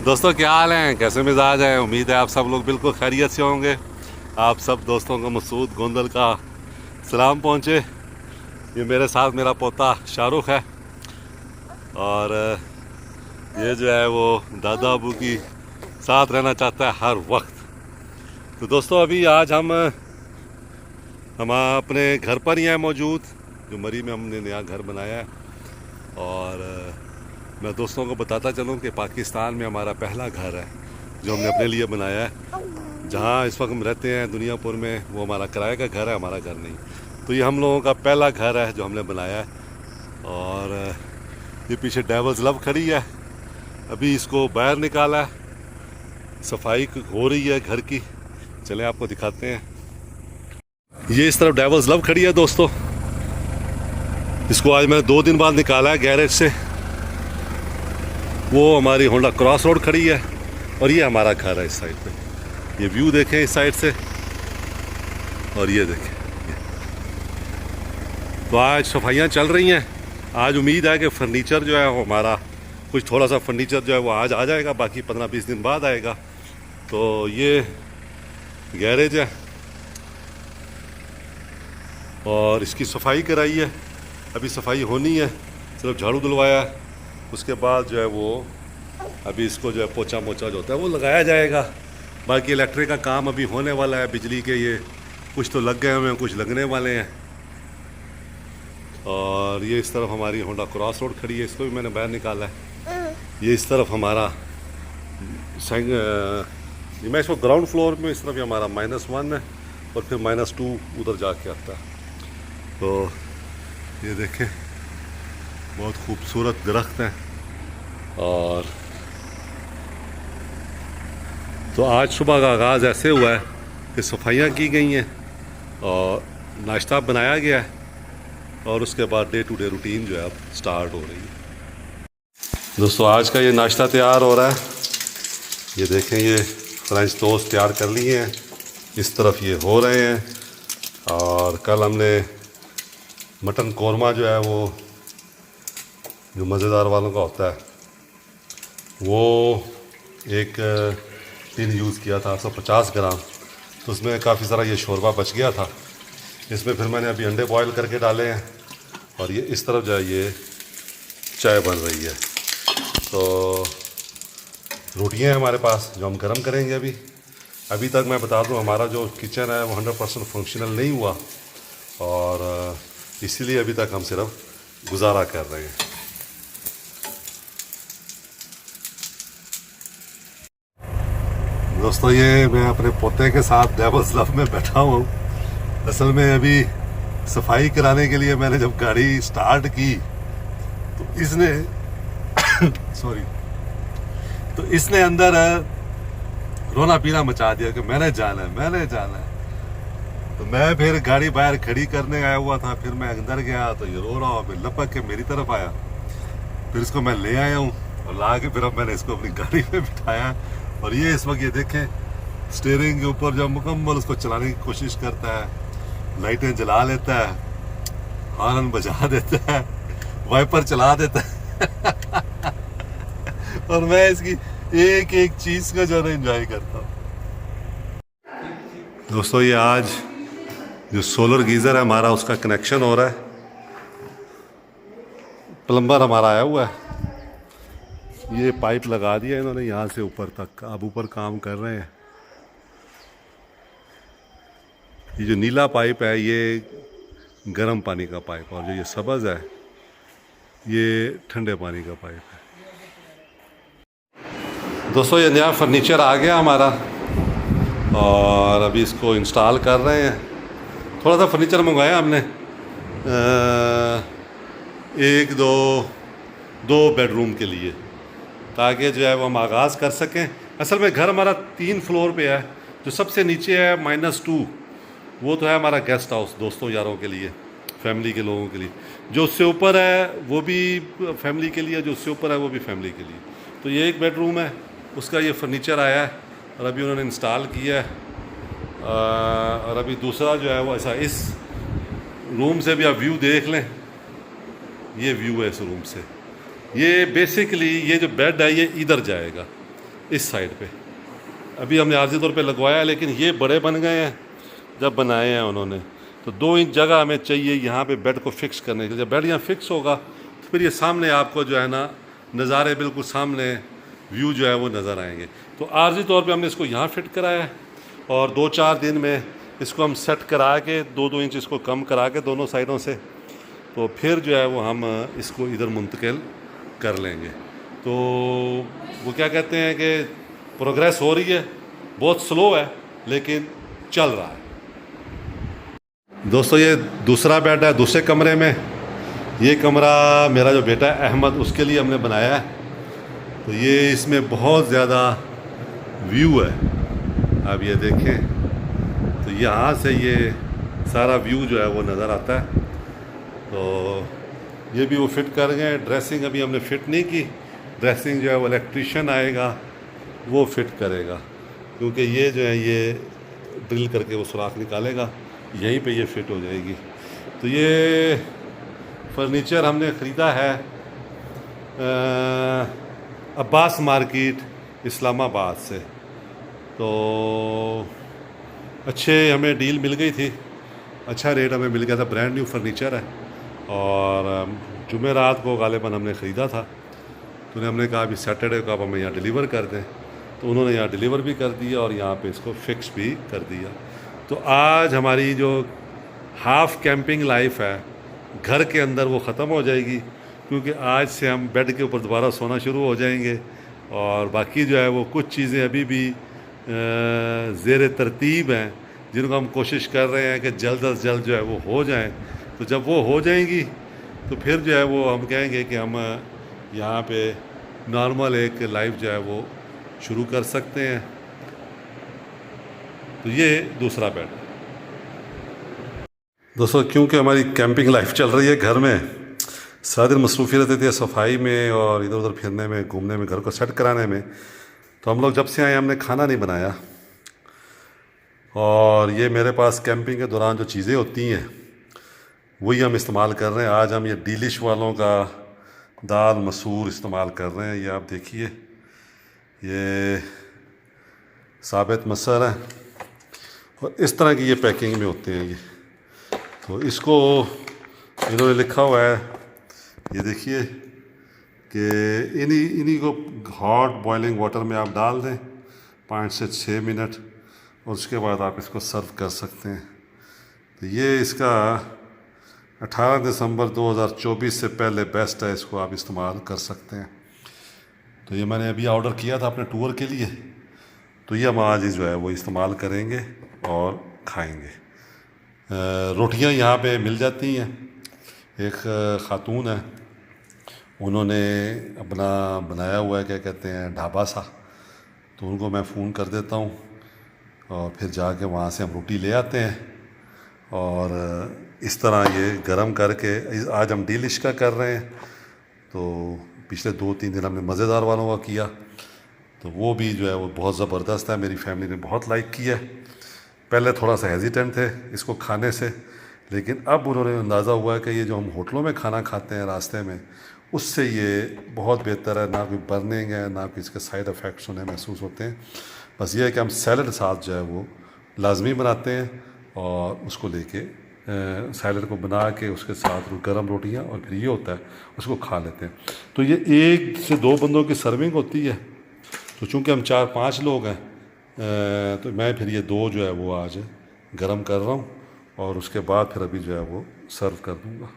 दोस्तों क्या हाल हैं, कैसे मिजाज हैं। उम्मीद है आप सब लोग बिल्कुल खैरियत से होंगे। आप सब दोस्तों को मसूद गोंदल का सलाम पहुँचे। ये मेरे साथ मेरा पोता शाहरुख है और ये जो है वो दादा अबू की साथ रहना चाहता है हर वक्त। तो दोस्तों अभी आज हम अपने घर पर ही हैं मौजूद, जो मरी में हमने नया घर बनाया है। और मैं दोस्तों को बताता चलूं कि पाकिस्तान में हमारा पहला घर है जो हमने अपने लिए बनाया है। जहां इस वक्त हम रहते हैं दुनियापुर में, वो हमारा किराए का घर है, हमारा घर नहीं। तो ये हम लोगों का पहला घर है जो हमने बनाया है। और ये पीछे डेवल्स लव खड़ी है, अभी इसको बाहर निकाला है, सफाई हो रही है घर की। चलें आपको दिखाते हैं। ये इस तरफ डेवल्स लव खड़ी है दोस्तों। इसको आज मैंने 2 दिन बाद निकाला है गैरेज से। वो हमारी होंडा क्रॉस रोड खड़ी है और ये हमारा घर है इस साइड पे। ये व्यू देखें इस साइड से, और ये देखें। तो आज सफाइयाँ चल रही हैं। आज उम्मीद है कि फर्नीचर जो है वो हमारा कुछ थोड़ा सा फर्नीचर जो है वो आज आ जाएगा, बाकी 15-20 दिन बाद आएगा। तो ये गैरेज है और इसकी सफाई कराई है, अभी सफाई होनी है, सिर्फ झाड़ू धुलवाया है। उसके बाद जो है वो अभी इसको जो है पोछा मोचा जो होता है वो लगाया जाएगा। बाकी इलेक्ट्रिक का काम अभी होने वाला है, बिजली के ये कुछ तो लग गए हुए हैं, कुछ लगने वाले हैं। और ये इस तरफ हमारी होंडा क्रॉस रोड खड़ी है, इसको भी मैंने बाहर निकाला है। ये इस तरफ हमारा मैं इसको ग्राउंड फ्लोर में, इस तरफ ये हमारा -1 है और फिर -2 उधर जाके आता है। तो ये देखें बहुत खूबसूरत दरख्त हैं। और तो आज सुबह का आगाज़ ऐसे हुआ है कि सफाइयाँ की गई हैं और नाश्ता बनाया गया है, और उसके बाद डे टू डे रूटीन जो है अब स्टार्ट हो रही है। दोस्तों आज का ये नाश्ता तैयार हो रहा है। ये देखें, ये फ्रेंच टोस्ट तैयार कर लिए हैं, इस तरफ ये हो रहे हैं। और कल हमने मटन कौरमा जो है वो जो मज़ेदार वालों का होता है वो एक टिन यूज़ किया था 150 ग्राम। तो उसमें काफ़ी सारा ये शोरबा बच गया था। इसमें फिर मैंने अभी अंडे बॉयल करके डाले हैं और ये इस तरफ जो है ये चाय बन रही है। तो रोटियां हैं हमारे पास जो हम गर्म करेंगे अभी तक मैं बता दूं हमारा जो किचन है वो 100% फंक्शनल नहीं हुआ, और इसीलिए अभी तक हम सिर्फ गुजारा कर रहे हैं। दोस्तों ये मैं अपने पोते के साथ डेवल्स लव में बैठा हूँ। असल में अभी सफाई कराने के लिए मैंने जब गाड़ी स्टार्ट की तो इसने तो इसने अंदर रोना पीना मचा दिया कि मैंने जाना है। तो मैं फिर गाड़ी बाहर खड़ी करने आया हुआ था, फिर मैं अंदर गया तो ये रो रहा हो, फिर लपक के मेरी तरफ आया। फिर इसको मैं ले आया हूँ और ला के फिर अब मैंने इसको अपनी गाड़ी में बिठाया। और ये इस वक्त ये देखें स्टीयरिंग के ऊपर जब मुकम्मल उसको चलाने की कोशिश करता है, लाइटें जला लेता है, हॉर्न बजा देता है, वाइपर चला देता है और मैं इसकी एक एक चीज़ का जो है एंजॉय करता हूँ। दोस्तों ये आज जो सोलर गीज़र है हमारा उसका कनेक्शन हो रहा है। प्लम्बर हमारा आया हुआ है, ये पाइप लगा दिया इन्होंने यहाँ से ऊपर तक, अब ऊपर काम कर रहे हैं। ये जो नीला पाइप है ये गर्म पानी का पाइप, और जो ये सब्ज़ है ये ठंडे पानी का पाइप है। दोस्तों ये नया फर्नीचर आ गया हमारा और अभी इसको इंस्टॉल कर रहे हैं। थोड़ा सा फर्नीचर मंगवाया हमने, दो बेडरूम के लिए, ताकि जो है वो हम आगाज़ कर सकें। असल में घर हमारा 3 फ्लोर पे है। जो सबसे नीचे है -2 वो तो है हमारा गेस्ट हाउस, दोस्तों यारों के लिए, फैमिली के लोगों के लिए। जो उससे ऊपर है वो भी फैमिली के लिए, जो उससे ऊपर है वो भी फैमिली के लिए। तो ये एक बेडरूम है, उसका ये फर्नीचर आया है और अभी उन्होंने इंस्टॉल किया है। और अभी दूसरा जो है वो ऐसा, इस रूम से भी आप व्यू देख लें, ये व्यू है इस रूम से। ये बेसिकली ये जो बेड है ये इधर जाएगा इस साइड पे। अभी हमने आर्जी तौर पे लगवाया है, लेकिन ये बड़े बन गए हैं जब बनाए हैं उन्होंने। तो 2 इंच जगह हमें चाहिए यहाँ पे बेड को फिक्स करने के लिए। जब बेड यहाँ फिक्स होगा तो फिर ये सामने आपको जो है ना नज़ारे बिल्कुल सामने व्यू जो है वो नज़र आएंगे। तो आर्जी तौर पे हमने इसको यहाँ फिट कराया है और 2-4 दिन में इसको हम सेट करा के 2-2 इंच इसको कम करा के दोनों साइडों से, तो फिर जो है वो हम इसको इधर मुंतकिल कर लेंगे। तो वो क्या कहते हैं कि प्रोग्रेस हो रही है, बहुत स्लो है लेकिन चल रहा है। दोस्तों ये दूसरा बेड है दूसरे कमरे में। ये कमरा मेरा जो बेटा है अहमद, उसके लिए हमने बनाया है। तो ये इसमें बहुत ज़्यादा व्यू है, आप ये देखें तो यहाँ से ये सारा व्यू जो है वो नज़र आता है। तो ये भी वो फिट कर गए। ड्रेसिंग अभी हमने फिट नहीं की, ड्रेसिंग जो है वो इलेक्ट्रीशियन आएगा वो फिट करेगा, क्योंकि ये जो है ये ड्रिल करके वो सुराख निकालेगा, यहीं पे ये फिट हो जाएगी। तो ये फर्नीचर हमने ख़रीदा है अब्बास मार्केट इस्लामाबाद से। तो अच्छे हमें डील मिल गई थी, अच्छा रेट हमें मिल गया था। ब्रांड न्यू फर्नीचर है और जुमेरात को गालिबन हमने ख़रीदा था। तो हमने कहा अभी सैटरडे को आप हमें यहाँ डिलीवर कर दें, तो उन्होंने यहाँ डिलीवर भी कर दिया और यहाँ पे इसको फिक्स भी कर दिया। तो आज हमारी जो हाफ़ कैंपिंग लाइफ है घर के अंदर वो ख़त्म हो जाएगी, क्योंकि आज से हम बेड के ऊपर दोबारा सोना शुरू हो जाएंगे। और बाकी जो है वो कुछ चीज़ें अभी भी ज़ेर तरतीब हैं, जिनको हम कोशिश कर रहे हैं कि जल्द अज जल्द जो है वो हो जाएं। तो जब वो हो जाएंगी तो फिर जो है वो हम कहेंगे कि हम यहाँ पे नॉर्मल एक लाइफ जो है वो शुरू कर सकते हैं। तो ये दूसरा बेड। दोस्तों क्योंकि हमारी कैंपिंग लाइफ चल रही है घर में, सारा दिन मसरूफ़ी रहती थी सफाई में और इधर उधर फिरने में, घूमने में, घर को सेट कराने में। तो हम लोग जब से आए हमने खाना नहीं बनाया। और ये मेरे पास कैंपिंग के दौरान जो चीज़ें होती हैं वही हम इस्तेमाल कर रहे हैं। आज हम ये डिलिश वालों का दाल मसूर इस्तेमाल कर रहे हैं। ये आप देखिए, ये साबित मसर है और इस तरह की ये पैकिंग में होते हैं। ये तो इसको इन्होंने लिखा हुआ है, ये देखिए कि इन्हीं को हॉट बॉइलिंग वाटर में आप डाल दें 5 से 6 मिनट और उसके बाद आप इसको सर्व कर सकते हैं। तो ये इसका 18 दिसंबर 2024 से पहले बेस्ट है, इसको आप इस्तेमाल कर सकते हैं। तो ये मैंने अभी ऑर्डर किया था अपने टूर के लिए, तो ये हम आज ही जो है वो इस्तेमाल करेंगे और खाएंगे। रोटियां यहाँ पे मिल जाती हैं। एक ख़ातून है, उन्होंने अपना बनाया हुआ है क्या कहते हैं ढाबा सा, तो उनको मैं फ़ोन कर देता हूँ और फिर जाके वहाँ से हम रोटी ले आते हैं और इस तरह ये गरम करके आज हम डिलिश का कर रहे हैं। तो पिछले 2-3 दिन हमने मज़ेदार वालों का किया, तो वो भी जो है वो बहुत ज़बरदस्त है। मेरी फैमिली ने बहुत लाइक किया है। पहले थोड़ा सा हेजिटेंट थे इसको खाने से, लेकिन अब उन्होंने अंदाज़ा हुआ है कि ये जो हम होटलों में खाना खाते हैं रास्ते में, उससे ये बहुत बेहतर है। ना कोई बर्निंग है, ना कोई इसके साइड इफ़ेक्ट्स उन्हें महसूस होते हैं। बस ये है कि हम सैलड साथ जो है वो लाजमी बनाते हैं और उसको लेके सैलड को बना के उसके साथ गर्म रोटियां और फिर ये होता है उसको खा लेते हैं। तो ये 1 से 2 बंदों की सर्विंग होती है। तो चूँकि हम 4-5 लोग हैं, तो मैं फिर ये 2 जो है वो आज गर्म कर रहा हूँ और उसके बाद फिर अभी जो है वो सर्व कर दूँगा।